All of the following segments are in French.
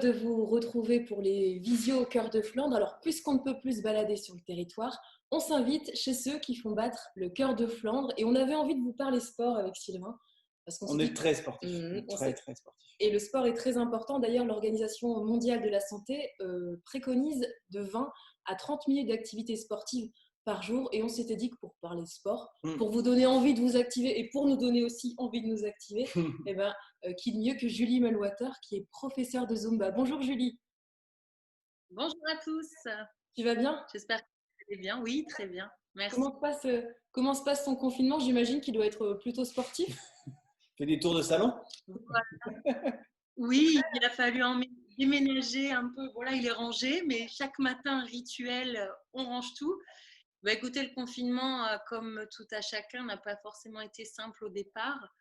de vous retrouver pour les visios au cœur de Flandre. Alors, puisqu'on ne peut plus se balader sur le territoire, on s'invite chez ceux qui font battre le cœur de Flandre. Et on avait envie de vous parler sport avec Sylvain. Parce qu'on On s'est dit, est très sportif, très sportif. et le sport est très important. D'ailleurs, l'Organisation mondiale de la santé préconise de 20 à 30 minutes d'activité sportive par jour. Et on s'était dit que pour parler sport, pour vous donner envie de vous activer et pour nous donner aussi envie de nous activer, eh ben, qui de mieux que Julie Melwater, qui est professeure de Zumba. Bonjour Julie. Bonjour à tous. Tu vas bien? J'espère que vous allez bien. Oui, très bien. Merci. Comment se passe ton confinement? J'imagine qu'il doit être plutôt sportif. Fais des tours de salon? Voilà. Oui, il a fallu déménager un peu. Bon, là, il est rangé, mais chaque matin, rituel, on range tout. Bah, écoutez, le confinement, comme tout à chacun, n'a pas forcément été simple au départ,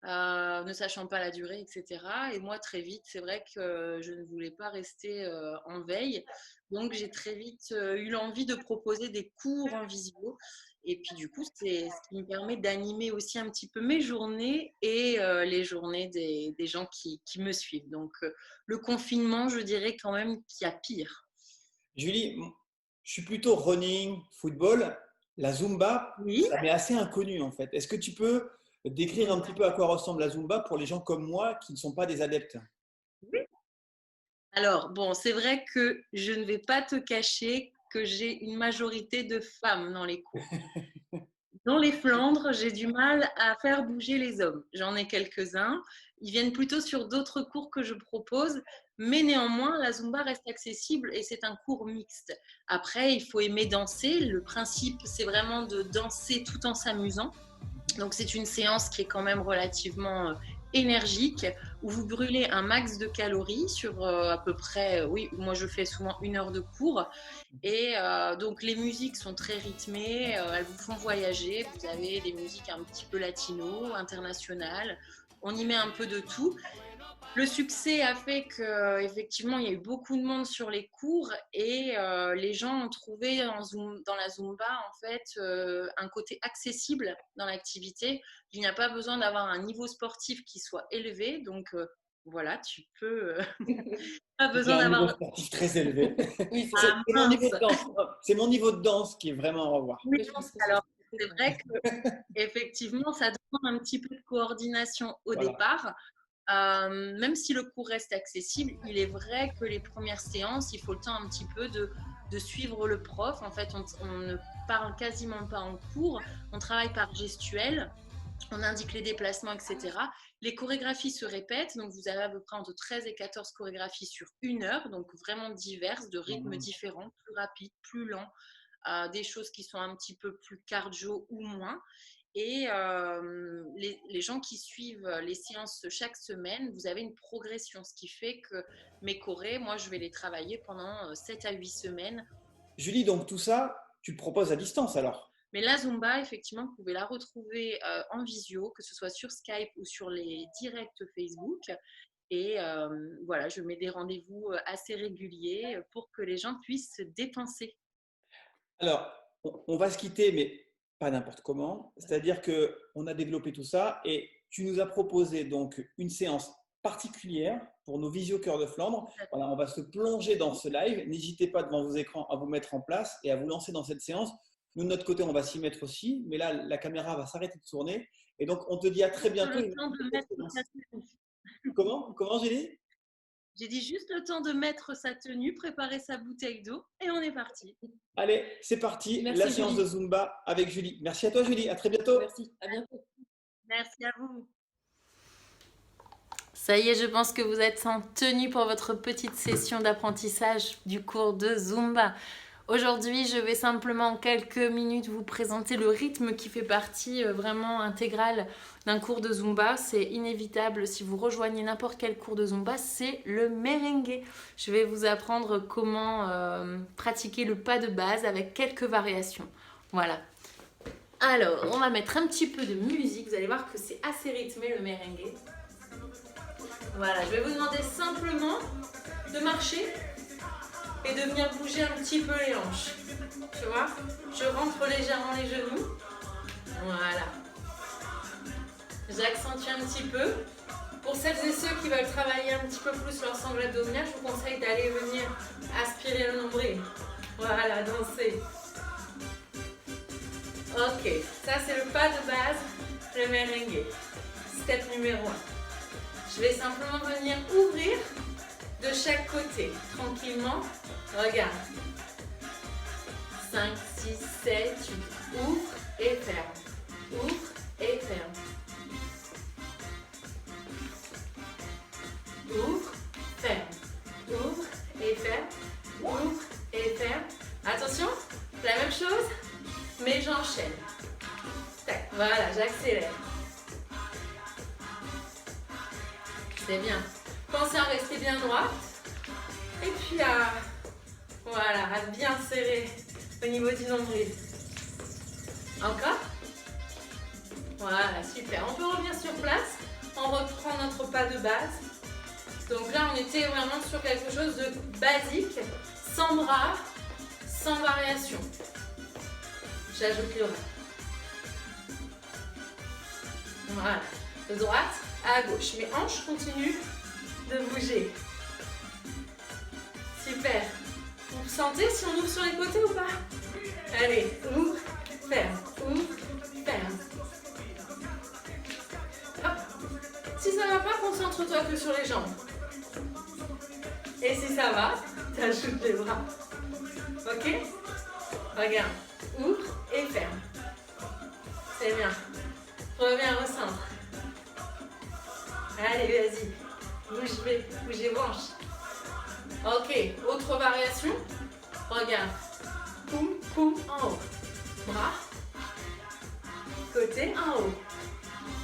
ne sachant pas la durée, etc. Et moi, très vite, c'est vrai que je ne voulais pas rester en veille. Donc, j'ai très vite eu l'envie de proposer des cours en visio. Et puis, du coup, c'est ce qui me permet d'animer aussi un petit peu mes journées et les journées des gens qui me suivent. Donc, le confinement, je dirais quand même qu'il y a pire. Julie, je suis plutôt running, football. La Zumba, Oui. ça m'est assez inconnu en fait. Est-ce que tu peux décrire un petit peu à quoi ressemble la Zumba pour les gens comme moi qui ne sont pas des adeptes? Oui. Alors, bon, c'est vrai que je ne vais pas te cacher que j'ai une majorité de femmes dans les cours. Dans les Flandres, j'ai du mal à faire bouger les hommes. J'en ai quelques-uns. Ils viennent plutôt sur d'autres cours que je propose, mais néanmoins, la Zumba reste accessible et c'est un cours mixte. Après, il faut aimer danser. Le principe, c'est vraiment de danser tout en s'amusant. Donc, c'est une séance qui est quand même relativement énergique, où vous brûlez un max de calories sur à peu près, oui, moi je fais souvent 1 heure de cours. Et donc les musiques sont très rythmées, elles vous font voyager. Vous avez des musiques un petit peu latino, internationales. On y met un peu de tout. Le succès a fait qu'effectivement, il y a eu beaucoup de monde sur les cours et les gens ont trouvé dans la Zumba en fait, un côté accessible dans l'activité. Il n'y a pas besoin d'avoir un niveau sportif qui soit élevé. Donc voilà, tu peux… pas besoin J'ai un niveau d'avoir… sportif très élevé. Oui, C'est Ah, mon niveau mince. de danse. C'est mon niveau de danse qui est vraiment à revoir. Oui, alors c'est vrai qu'effectivement, ça demande un petit peu de coordination au Voilà. départ. Même si le cours reste accessible, il est vrai que les premières séances, il faut le temps un petit peu de suivre le prof. En fait, on ne parle quasiment pas en cours, on travaille par gestuel, on indique les déplacements, etc. Les chorégraphies se répètent, donc vous avez à peu près entre 13 et 14 chorégraphies sur 1 heure, donc vraiment diverses, de rythmes différents, plus rapides, plus lents, des choses qui sont un petit peu plus cardio ou moins. Et les gens qui suivent les séances chaque semaine, vous avez une progression, ce qui fait que mes chorés, moi, je vais les travailler pendant 7 à 8 semaines. Julie, donc tout ça, tu le proposes à distance alors? Mais la Zumba, effectivement, vous pouvez la retrouver en visio, que ce soit sur Skype ou sur les directs Facebook. Et voilà, je mets des rendez-vous assez réguliers pour que les gens puissent se dépenser. Alors, on va se quitter, mais pas n'importe comment. C'est-à-dire qu'on a développé tout ça et tu nous as proposé donc une séance particulière pour nos visio Cœur de Flandre. Voilà, on va se plonger dans ce live. N'hésitez pas devant vos écrans à vous mettre en place et à vous lancer dans cette séance. Nous, de notre côté, on va s'y mettre aussi, mais là, la caméra va s'arrêter de tourner. Et donc, on te dit à très bientôt. Le temps de mettre sa tenue. Comment j'ai dit? J'ai dit juste le temps de mettre sa tenue, préparer sa bouteille d'eau et on est parti. Allez, c'est parti. Merci, la séance Julie. de Zumba avec Julie. Merci à toi, Julie. À très bientôt. Merci, à bientôt. Merci à vous. Ça y est, je pense que vous êtes en tenue pour votre petite session d'apprentissage du cours de Zumba. Aujourd'hui, je vais simplement en quelques minutes vous présenter le rythme qui fait partie vraiment intégrale d'un cours de Zumba. C'est inévitable si vous rejoignez n'importe quel cours de Zumba, c'est le merengue. Je vais vous apprendre comment pratiquer le pas de base avec quelques variations. Voilà. Alors, on va mettre un petit peu de musique. Vous allez voir que c'est assez rythmé le merengue. Voilà, je vais vous demander simplement de marcher et de venir bouger un petit peu les hanches. Tu vois, je rentre légèrement les genoux. Voilà. J'accentue un petit peu Pour celles et ceux qui veulent travailler un petit peu plus leur sangle abdominale, je vous conseille d'aller venir aspirer le nombril. Voilà, danser. Ok, ça c'est le pas de base, le merengue. Step numéro 1. Je vais simplement venir ouvrir de chaque côté, tranquillement. Regarde. 5, 6, 7, 8. Ouvre et ferme. Ouvre et ferme. Ouvre, ferme. Ouvre et ferme. Ouvre et ferme. Attention, la même chose, mais j'enchaîne. Tac, voilà, j'accélère. C'est bien. Pensez à rester bien droite. Et puis voilà, à bien serrer au niveau du nombril. Encore. Voilà, super. On peut revenir sur place. On reprend notre pas de base. Donc là, on était vraiment sur quelque chose de basique, sans bras, sans variation. J'ajoute le bras. Voilà. De droite à gauche. Mes hanches continuent de bouger. Super. Vous sentez si on ouvre sur les côtés ou pas? Allez, ouvre, ferme, ouvre, ferme. Hop. Si ça ne va pas, concentre-toi que sur les jambes. Et si ça va, tu ajoutes les bras. Ok? Regarde. Ouvre et ferme. C'est bien. Reviens au centre. Allez, vas-y. Bouge les branches. Ok. Autre variation. Regarde. Poum, poum, en haut. Bras. Côté, en haut.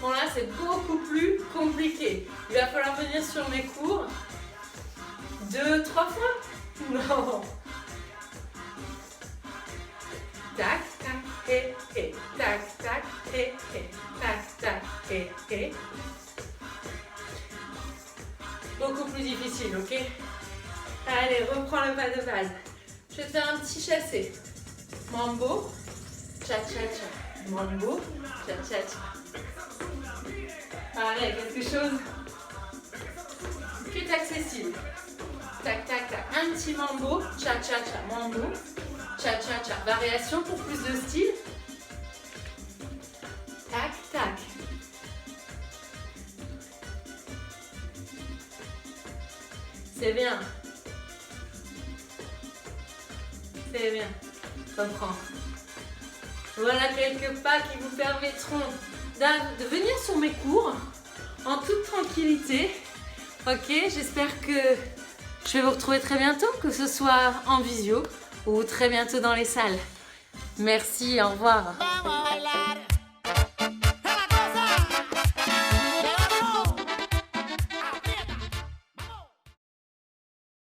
Bon, là, c'est beaucoup plus compliqué. Il va falloir venir sur mes cours 2, 3 fois. Non. Tac, tac, et. Tac, tac, et. Tac, tac, et. Beaucoup plus difficile, ok? Allez, reprends le pas de base. Je vais te faire un petit chassé. Mambo, cha-cha-cha. Mambo, cha-cha-cha. Allez, quelque chose qui est accessible. Tac, tac, tac. Un petit mambo, cha-cha-cha. Mambo, cha-cha-cha. Variation pour plus de style. Tac, tac. C'est bien. C'est bien. Reprends. Voilà quelques pas qui vous permettront de venir sur mes cours en toute tranquillité. Ok, j'espère que je vais vous retrouver très bientôt, que ce soit en visio ou très bientôt dans les salles. Merci, au revoir.